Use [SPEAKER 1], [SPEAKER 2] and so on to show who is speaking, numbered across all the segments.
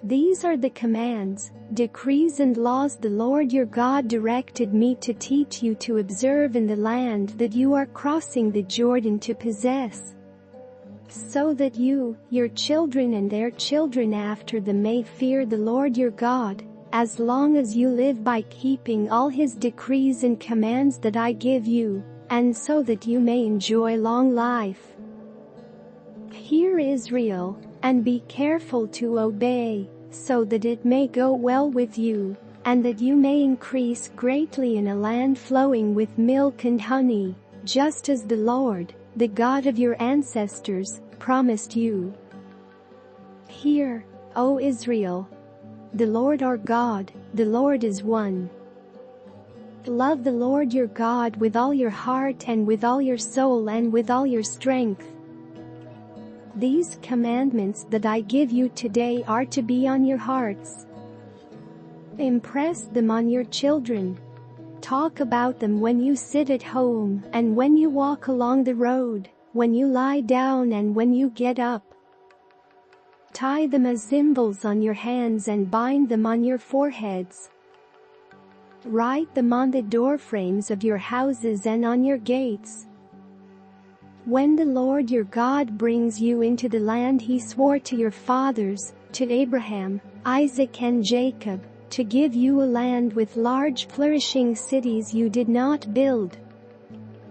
[SPEAKER 1] These are the commands, decrees and laws the Lord your God directed me to teach you to observe in the land that you are crossing the Jordan to possess, so that you, your children and their children after them may fear the Lord your God, as long as you live by keeping all his decrees and commands that I give you, and so that you may enjoy long life. Hear, Israel, and be careful to obey, so that it may go well with you, and that you may increase greatly in a land flowing with milk and honey, just as the Lord, the God of your ancestors, promised you. Hear, O Israel, the Lord our God, the Lord is one. Love the Lord your God with all your heart and with all your soul and with all your strength. These commandments that I give you today are to be on your hearts. Impress them on your children. Talk about them when you sit at home and when you walk along the road, when you lie down and when you get up. Tie them as symbols on your hands and bind them on your foreheads. Write them on the doorframes of your houses and on your gates. When the Lord your God brings you into the land he swore to your fathers, to Abraham, Isaac and Jacob, to give you a land with large flourishing cities you did not build,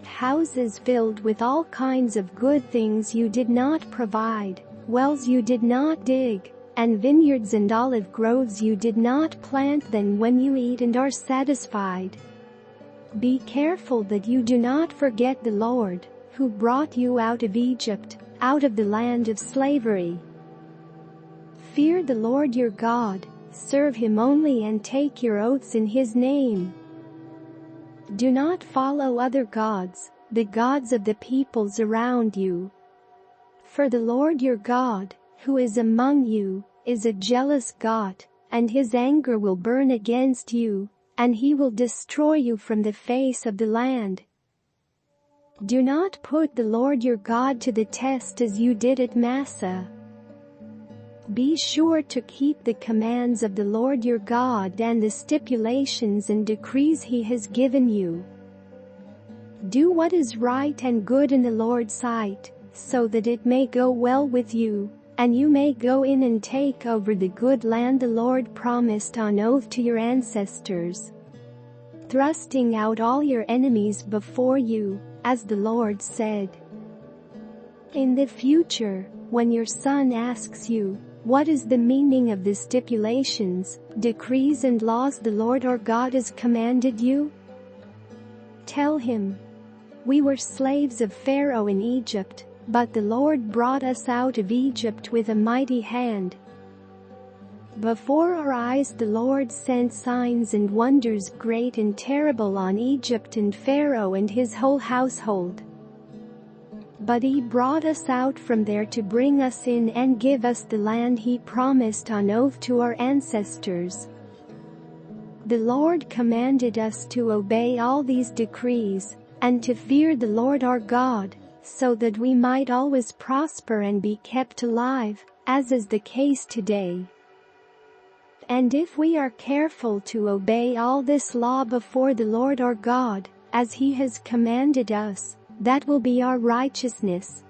[SPEAKER 1] houses filled with all kinds of good things you did not provide, wells you did not dig, and vineyards and olive groves you did not plant, then when you eat and are satisfied, be careful that you do not forget the Lord, who brought you out of Egypt, out of the land of slavery. Fear the Lord your God, serve him only and take your oaths in his name. Do not follow other gods, the gods of the peoples around you. For the Lord your God, who is among you, is a jealous God, and his anger will burn against you, and he will destroy you from the face of the land. Do not put the Lord your God to the test as you did at Massah. Be sure to keep the commands of the Lord your God and the stipulations and decrees he has given you. Do what is right and good in the Lord's sight, so that it may go well with you, and you may go in and take over the good land the Lord promised on oath to your ancestors, thrusting out all your enemies before you, as the Lord said. In the future, when your son asks you, what is the meaning of the stipulations, decrees and laws the Lord our God has commanded you? Tell him, we were slaves of Pharaoh in Egypt, but the Lord brought us out of Egypt with a mighty hand. Before our eyes the Lord sent signs and wonders great and terrible on Egypt and Pharaoh and his whole household. But he brought us out from there to bring us in and give us the land he promised on oath to our ancestors. The Lord commanded us to obey all these decrees, and to fear the Lord our God, so that we might always prosper and be kept alive, as is the case today. And if we are careful to obey all this law before the Lord our God, as he has commanded us, that will be our righteousness,